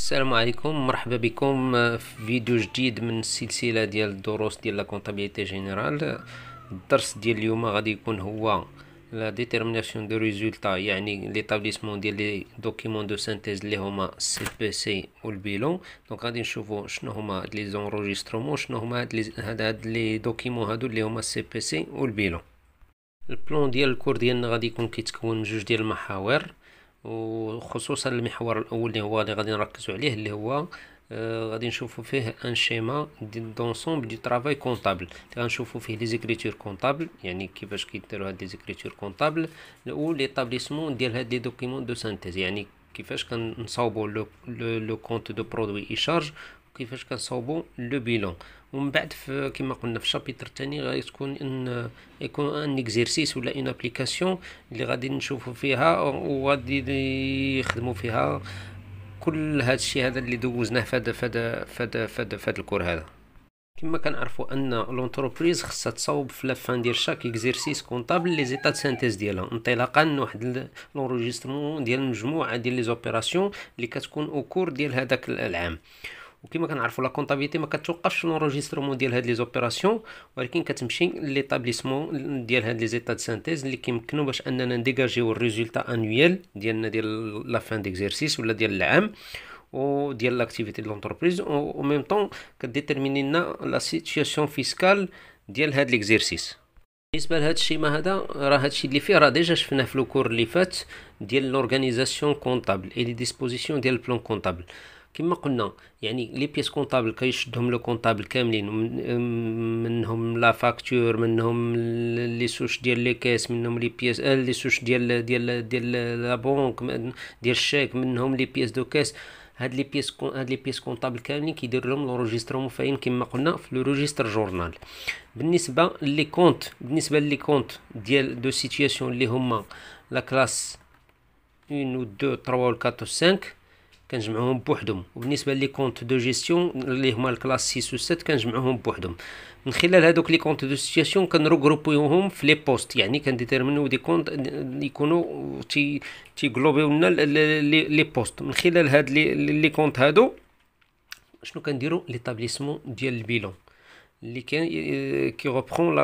السلام عليكم، مرحبا بكم في فيديو جديد من السلسلة ديال الدروس ديال لا كونطابيليتي جينيرال. الدرس ديال اليوم غادي يكون هو لا ديتيرميناسيون دو ريزولتا، يعني ليطابليسمون ديال لي دوكيمون دو سانتيز اللي هما سي بي سي والبيلون. دونك غادي نشوفوا شنو هما هاد لي زونجسترومون، شنو هما هاد لي دوكيمون هادو اللي هما سي بي سي والبيلون. البلان ديال الكور ديالنا غادي يكون كيتكون من جوج ديال المحاور، وخصوصا المحور الاول اللي هو اللي غادي نركزوا عليه، اللي هو غادي نشوفوا فيه ان شيما دونسومبل دو طرافاي كونطابل. غنشوفوا فيه لي زيكريتور كونطابل، يعني كيفاش كيديروا هاد لي زيكريتور كونطابل، و ليطابليسمون ديال هاد لي دوكيمون دو سانتيز، يعني كيفاش كنصاوبوا لو كونت دو برودوي اي شارج، وكيفاش كنصاوبوا لو بيلون. ومن بعد كما قلنا في الشابيتر الثاني غتكون يكون ان اكزرسيس ولا اون ابليكاسيون اللي غادي نشوفوا فيها وغادي يخدموا فيها كل هذا الشيء هذا اللي دوزناه فهاد الكور هذا. كما كنعرفوا ان لونتربريز خصها تصاوب في لافان ديال شاك اكزرسيس كونطابل لي زيتا دو سانتيز ديالها، انطلاقا من واحد لونجسترمون ديال مجموعه ديال لي زوبيراسيون اللي كتكون او كور ديال هذاك العام. وكما كنعرفوا لا كونطابيليتي ما كتوقفش في لونجسترمون ديال هاد لي زوبيراسيون، ولكن كتمشي ليطابليسمون ديال هاد لي زيتا دو سانتيز اللي كيمكنوا باش اننا نديجاجيو الريزولتا انويل ديالنا ديال لا فان ديكزرسيس ولا ديال العام وديال لاكتيفيتي ديال لونتربريز، او ميم طون كديتيرميني لنا لا سيتوياسيون فيسكال ديال هاد ليكزرسيس. بالنسبه لهذا الشيء هذا راه هادشي اللي فيه راه ديجا شفناه في لوكور اللي فات ديال لورغانيزاسيون كونطابل اي لي ديسبوزيسيون ديال البلان كونطابل. كما قلنا يعني لي بيس كونطابل كيشدهم لو كونطابل كاملين، منهم لا فاكتور، منهم لي سوش ديال لي كيس، منهم لي بيس لي سوش ديال لا بونك، ديال الشيك، منهم لي بيس دو كيس. هاد لي بيس كونطابل كاملين كيدير لهم لونجسترومون فاين كما قلنا في لو ريجستر جورنال. بالنسبه لي كونت ديال دو سيتوياسيون اللي هما لا كلاس 1 و 2 3 و 4 و 5 كنجمعوهم بوحدهم، وبالنسبه لي كونت دو جيستيون اللي هما الكلاس 6 و 7 كنجمعوهم بوحدهم. من خلال هذوك لي كونت دو سيتوياسيون كنروغروبيوهم في لي بوست، يعني كنديتيرمينو دي كونت يكونوا تي غلوبيو لنا لي بوست. من خلال هاد لي كونت هادو شنو كنديروا ليطابليسمون ديال البيلون اللي كان كي reprend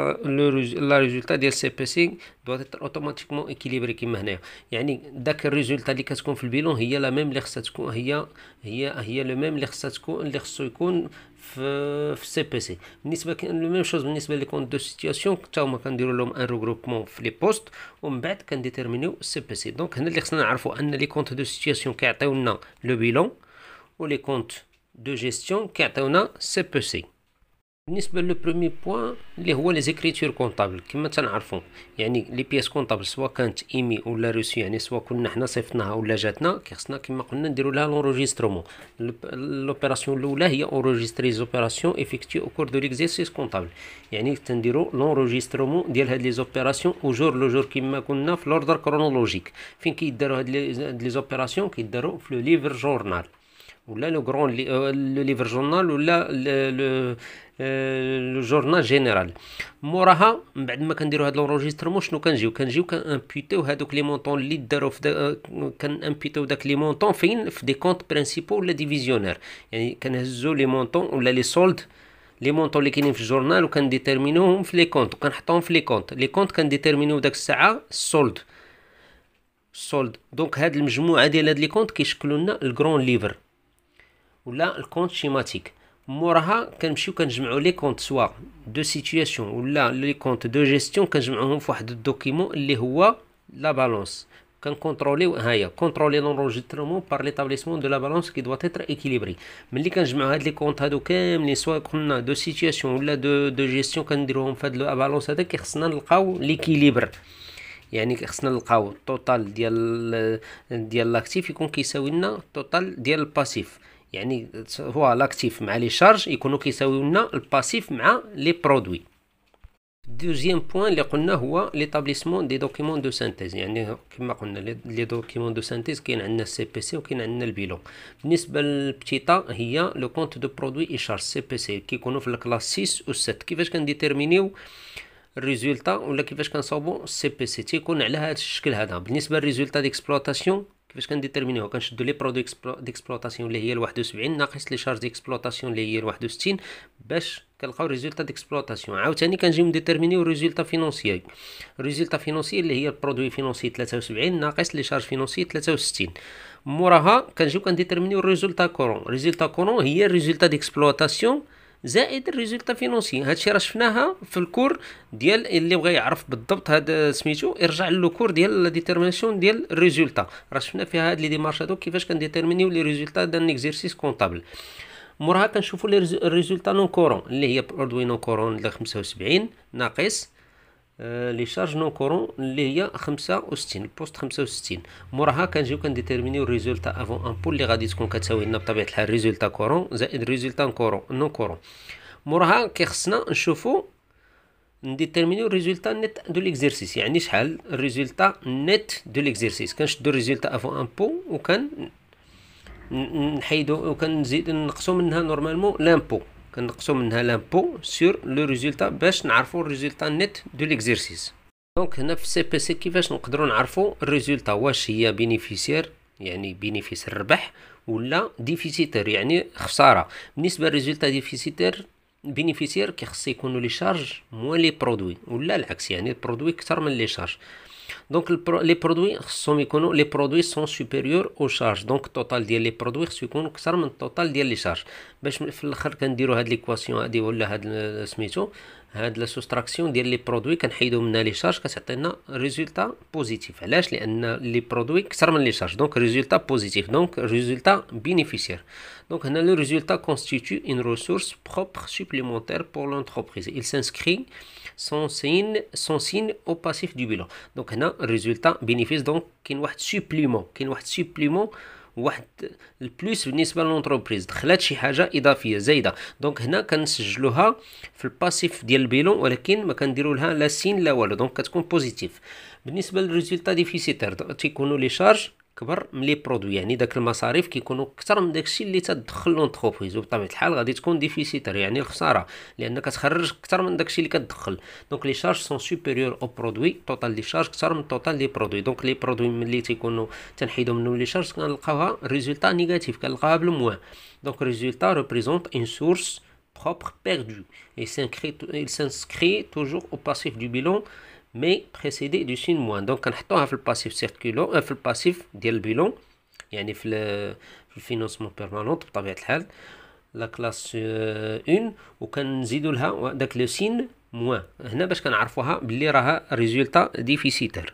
la résultat ديال سي بي سي doit être automatiquement équilibré كيما هنايا. يعني داك الريزولتا اللي كتكون في البيلون هي لا ميم اللي خصها تكون هي لو ميم اللي خصها تكون اللي خصو يكون في سي بي سي. بالنسبه لو ميم شوز بالنسبه لي كونت دو سيتوياسيون حتى هما كنديروا لهم ان روغروبمون في لي بوست، ومن بعد كنديتيرمينيو سي بي سي. دونك هنا اللي خصنا نعرفوا ان لي كونت دو سيتوياسيون كيعطيونا لو بيلون، ولي كونت دو جيستيون كيعطيونا سي بي سي. بالنسبه لو بروميي بوين اللي هو لي زيكريتور كونطابل، كما تنعرفوا يعني لي بيس كونطابل سواء كانت ايمي ولا روسي، يعني سواء كنا حنا صيفطناها ولا جاتنا، كيخصنا كما قلنا نديروا لها لونجسترومون. لوبيراسيون الاولى هي اونجستري زوبيراسيون افيكتيو او كور دو ليكزيرسيس كونطابل، يعني تنديروا لونجسترومون ديال هاد لي زوبيراسيون او جور لو جور كما قلنا في لوردر كرونولوجيك. فين كيداروا هاد لي زوبيراسيون؟ كيداروا في لو ليفر جورنال ولا لو غران لو ليفر جورنال ولا لو جورنال جينيرال. موراها من بعد ما كنديروا هاد لونجسترمون شنو كنجيو كنامبيوتيو هادوك لي مونطون اللي داروا في كنامبيوتيو داك لي مونطون فين في دي كونط برينسيبو ولا ديفيزيونير، يعني كنهزوا لي مونطون ولا لي سولد، لي مونطون اللي كاينين في الجورنال وكنديتيرمينوهم في لي كونط وكنحطوهم في لي كونط كنديتيرمينيو داك الساعه السولد. دونك هاد المجموعه ديال هاد لي كونط كيشكلوا لنا الكرون ليفر ولا الكونت شيماتيك. موراها كنمشيو كنجمعوا لي كونت سواء دو سيتوياسيون ولا لي كونت دو جيستيون، كنجمعوهم في واحد الدوكيمون اللي هو لا بالونس. كنكونتروليو هاهي كونترولي لونجسترومون بار ليطابليسمون دو لا بالونس كي دوا تيتر ايكيليبري. ملي كنجمعوا هاد لي كونت هادو كاملين سواء كنا دو سيتوياسيون ولا دو جيستيون كنديروهم في هاد لا بالونس هذا، كيخصنا نلقاو ليكيليبر، يعني خصنا نلقاو التوتال ديال لاكتيف يكون كيساوي لنا التوتال ديال الباسيف، يعني هو لاكتيف مع لي شارج يكونوا كيساويو لنا الباسيف مع لي برودوي. دوزيام بوين اللي قلنا هو ليطابليسمون دي دوكيمون دو سانتيز، يعني كما قلنا لي دوكيمون دو سانتيز كاين عندنا السي بي سي وكاين عندنا البيلون. بالنسبه للبتيتا هي لو كونت دو برودوي اي شارج سي بي سي، كيكونوا في الكلاس 6 و 7. كيفاش كنديتيرمينيو الريزولتا ولا كيفاش كنصاوبوا السي بي سي؟ تيكون على هذا الشكل هذا. بالنسبه للريزولتا ديكسبلوطاسيون كيفاش كنديتيرمينيوها؟ كنشدو لي برودوي ديكسبلوطاسيون اللي هي 71 ناقص لي شارج ديكسبلوطاسيون اللي هي 61 باش كنلقاو ريزولتا ديكسبلوطاسيون. عاوتاني كنجيو نديتيرمينيو ريزولتا فينونسيي. ريزولتا فينونسيي اللي هي البرودوي فينونسي 73 ناقص لي شارج فينونسي 63. موراها كنجيو كنديتيرمينيو ريزولتا كورون. ريزولتا كورون هي ريزولتا ديكسبلوطاسيون زائد الريزولتا فينونسي. هادشي راه شفناها في الكور ديال اللي بغى يعرف بالضبط هذا سميتو يرجع للكور ديال لا ديتيرميناسيون ديال الريزولتا، راه شفنا فيها هاد لي ديمارش هادو كيفاش كنديتيرمينيو لي ريزولتا دان اكزيرسيس كونطابل. موراها كنشوفوا لي الريزولتا نون كورون اللي هي برودوي نون كورون ل 75 ناقص لي شارج نون كورون اللي هي 65 البوست 65. موراها كنجيو كنديتيرمينيو الريزولتا افون امبول اللي غادي تكون كتساوي لنا بطبيعه الحال ريزولتا كورون زائد ريزولتا نون كورون. موراها كيخصنا نشوفوا نديتيرمينيو الريزولتا نيت دو ليكزيرسيس، يعني شحال الريزولتا نيت دو ليكزيرسيس. كنشدو الريزولتا افون امبو وكان نحيدو وكنزيد نقصو منها نورمالمون لامبو، كنقصو منها لامبو سور لو ريزولتا باش نعرفو الريزولتا نيت دو ليكزيرسيس. دونك هنا في سي بي سي كيفاش نقدروا نعرفوا الريزولتا واش هي بينيفيسير يعني بينيفيس الربح ولا ديفيسيتير يعني خساره. بالنسبه للريزولتا ديفيسيتير بينيفيسير كيخص يكونوا لي شارج موان لي برودوي ولا العكس، يعني البرودوي كثر من لي شارج. دونك لي برودوي خصهم يكونوا لي برودوي سون سوبيريور او شارج، دونك التوتال ديال لي برودوي خصو يكونوا اكثر من التوتال ديال لي شارج باش في الاخر كنديروا هاد ليكواسيون هادي ولا هاد سميتو هاد لا سوستراكسيون ديال لي برودوي كنحيدو منها لي شارج كتعطينا ريزولتا بوزيتيف. علاش؟ لان لي برودوي اكثر من لي شارج دونك ريزولتا بوزيتيف دونك ريزولتا بينيفيسير. دونك هنا لو ريزولتا constitue une ressource propre supplémentaire pour l'entreprise. Il s'inscrit son signe au passif du bilan. دونك هنا الريزولتا بينيفيس دونك كاين واحد سوبليمون واحد البلوس بالنسبه للونتربريز، دخلات شي حاجه اضافيه زايده. دونك هنا كنسجلوها في الباسيف ديال البيلون ولكن ما كنديروا لها لا سين لا والو، دونك كتكون بوزيتيف. بالنسبه للريزولتا ديفيسيتير تيكونوا لي شارج كبر من لي برودوي، يعني داك المصاريف كيكونوا اكثر من داكشي اللي تدخل لونتربريز وبطبيعه الحال غادي تكون ديفيسيتير يعني الخساره لان كتخرج اكثر من داكشي اللي كتدخل. دونك لي شارج سون سوبيريور او برودوي، توتال دي شارج اكثر من توتال دي برودوي. دونك لي برودوي ملي تيكونوا تنحيدوا منهم لي شارج كنلقاوها ريزولتا نيجاتيف، كنلقاوها بالموان. دونك ريزولتا ريبريزونت اون سورس propre perdu et il s'inscrit toujours au passif du bilan mais précédé du signe moins. Donc كنحطوها في الباسيف سيركولو في الباسيف ديال البيلون يعني في الفينونسمون بيرمانونت بطبيعه الحال لا كلاس 1 وكنزيدوا لها داك لو سين موان هنا باش كنعرفوها باللي راها ريزولتا ديفيسيتير.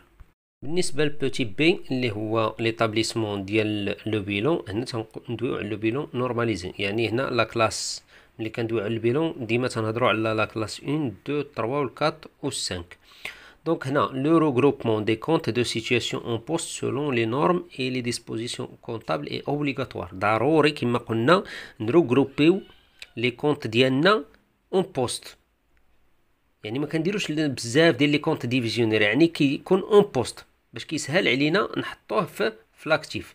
بالنسبه للبوتي بي اللي هو ليطابليسمون ديال لو بيلون، هنا تندويو على لو بيلون نورماليزي، يعني هنا لا كلاس ملي كندويو على البيلون ديما تنهضروا على لا كلاس 1 2 3 و 4 و 5. Donc, le regroupement des comptes de situation en poste selon les normes et les dispositions comptables est obligatoire. ضروري كما قلنا نروغروبيو لي كونت ديالنا اون بوست، يعني ما كنديروش بزاف ديال لي كونت ديفيزيونير، يعني كيكون اون بوست باش كيسهل علينا نحطوه في لاكتيف.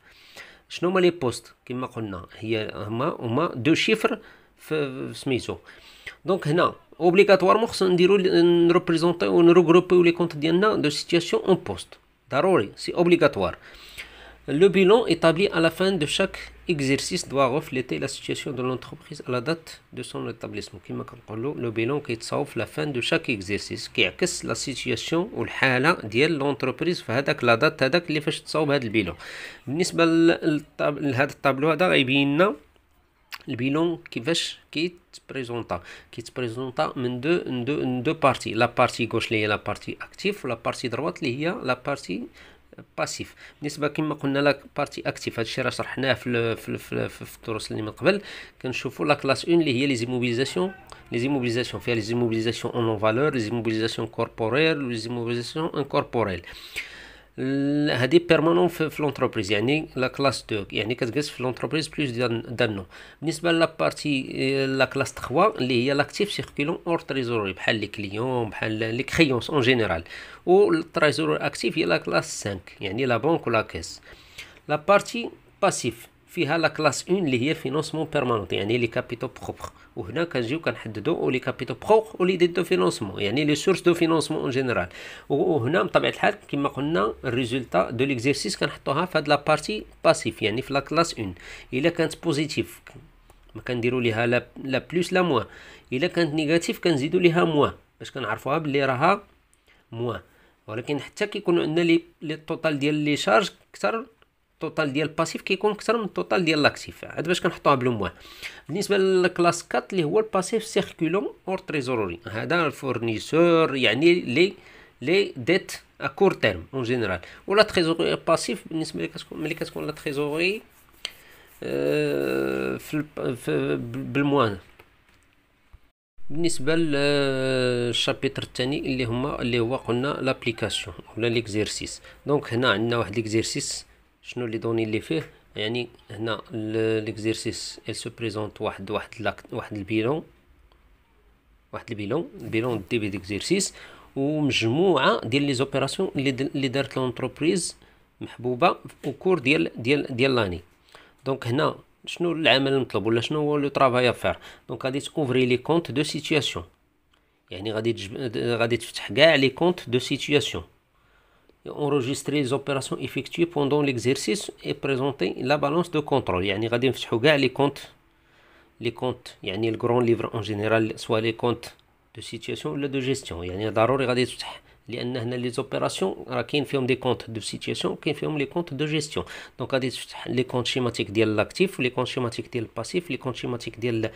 شنو هما لي بوست؟ كما قلنا هما دو شيفر في سميتو. دونك هنا اوبليغاتوارمون خصنا نديرو نريبريزونطيو ونروغروبيو لي كونت ديالنا دو سيتياسيون اون بوست، ضروري سي اوبليغاتوار. Le bilan établi à la fin de chaque exercice doit refléter la situation de l'entreprise à la date de son établissement. كما كنقولوا لو بيلون كيتصاوب في لا فان دو شاك اكزرسيس، كيعكس لا سيتياسيون والحاله ديال لونتربريز في هذاك لا دات هذاك اللي فاش تصاوب هذا البيلون. بالنسبه لهذا الطابلو هذا غيبين لنا البيلون كيفاش كيتبريزونطا من دو بارتي، لا بارتي غوش اللي هي لا بارتي اكتيف ولا بارتي دروات اللي هي لا بارتي باسيف. بالنسبه كما قلنا لا بارتي اكتيف هادشي راه شرحناه في الدروس اللي من قبل. كنشوفوا لا كلاس 1 اللي هي لي زيموبيليزاسيون فيها لي زيموبيليزاسيون اون فالور، لي زيموبيليزاسيون كوربوريل ولي زيموبيليزاسيون انكوربوريل. هذه بيرمانون في لونتربريز، يعني لا كلاس 2 يعني كتجلس في لونتربريز بلوس دانو. بالنسبه لا بارتي لا كلاس 3 اللي هي لاكتيف سيركولون اور تريزوري بحال لي كليون بحال لي كريونس اون جينيرال، و التريزوري اكتيف هي لا كلاس 5 يعني لا بنك ولا كاس. لا بارتي باسيف فيها لا كلاس 1 اللي هي فينونسمون بيرمانون يعني لي كابيتو بروبر، وهنا كنجيو كنحددو لي كابيتو بروبر و لي ديت دو فينونسمون يعني لي سورس دو فينونسمون اون جينيرال. وهنا بطبيعه الحال كما قلنا الريزولتا دو ليكزيرسيس كنحطوها في هاد لا بارتي باسيف يعني في لا كلاس 1. الا كانت بوزيتيف ما كنديروا ليها لا بلس لا موان، الا كانت نيجاتيف كنزيدوا ليها موان باش كنعرفوها بلي راها موان. ولكن حتى كيكون عندنا لي طوطال ديال لي شارج كثر، التوتال ديال الباسيف كيكون اكثر من التوتال ديال لاكتيف، عاد باش كنحطوها بلو موان. بالنسبه للكلاس 4 اللي هو الباسيف سيركولون اور تريزوروري، هذا الفورنيسور يعني لي ديت ا كور تيرم اون جينيرال. ولا تريزوري باسيف بالنسبه لي ملي كتكون لا تريزوري بالموان. بالنسبه للشابيتر الثاني اللي هو قلنا لابليكاسيون ولا ليكزيرسيس. دونك هنا عندنا واحد ليكزيرسيس، شنو لي دوني اللي فيه؟ يعني هنا ليكزيرسيس ال سو بريزونت واحد البيلون ديبي ديكزيرسيس ومجموعه ديال لي زوبيراسيون اللي دارت لونتربريز محبوبه او كور ديال لاني. دونك هنا شنو العمل المطلوب ولا شنو هو لو طرافاي افير؟ دونك غادي توفري لي كونت دو سيتوياسيون، يعني غادي تفتح كاع لي كونت دو سيتوياسيون، enregistrer les opérations effectuées pendant l'exercice et présenter la balance de contrôle. يعني غادي نفتحوا كاع لي كونت يعني الكرون ليفر اون جينيرال سوا لي كونت دو سيتوياسيون ولا دو جيستيون، يعني ضروري غادي تفتح لان هنا لي زوبيراسيون راه كاين فيهم دي كونت دو سيتوياسيون كاين فيهم لي كونت دو جيستيون. دونك غادي تفتح لي كونت شيماتيك ديال لاكتيف ولي كونت شيماتيك ديال الباسيف، لي كونت شيماتيك ديال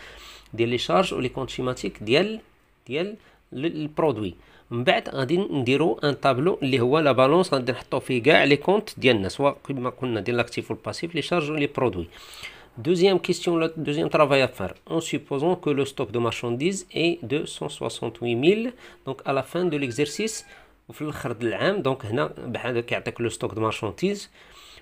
لي شارج ولي كونت شيماتيك ديال البرودوي. من بعد غادي نديرو ان طابلو اللي هو لا بالونس، غادي نحطو فيه كاع لي كونت ديالنا سواء كما قلنا ديال لاكتيف والباسيف لي شارج ولي برودوي. Deuxième question, le deuxième travail à faire, en supposant que le stock de marchandises est de 168 000 donc à la fin de l'exercice وفي الاخر د العام. دونك هنا بحال كيعطيك لو ستوك دو مارشانتيز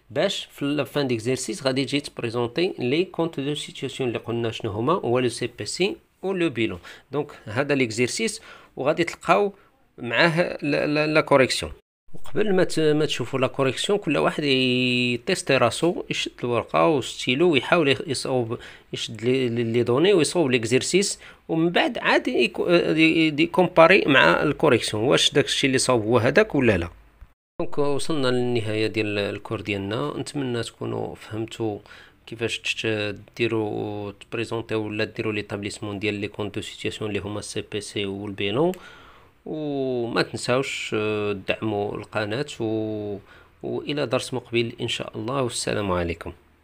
باش في لا فان ديكزيرسيس غادي تجي تبريزونتي لي كونت دو سيتوياسيون اللي قلنا شنو هما، هو لو سي بي سي و لو بيلون. دونك هذا ليكزيرسيس وغادي تلقاو معاه لا كوريكسيون. وقبل ما تشوفوا لا كوريكسيون كل واحد يتيستي راسو، يشد الورقه وستيلو ويحاول يصوب، يشد لي دوني ويصوب ليكزيرسيس، ومن بعد عاد دي كومباري مع الكوريكسيون واش داكشي اللي صوب هو هذاك ولا لا. دونك وصلنا للنهايه ديال الكور ديالنا. نتمنى تكونوا فهمتوا كيفاش ديروا تبريزونطيو ولا ديروا ليطابليسمون ديال لي كونت دو سيتوياسيون اللي هما السي بي سي والبيلون. وما تنساوش دعموا القناة والى درس مقبل ان شاء الله، والسلام عليكم.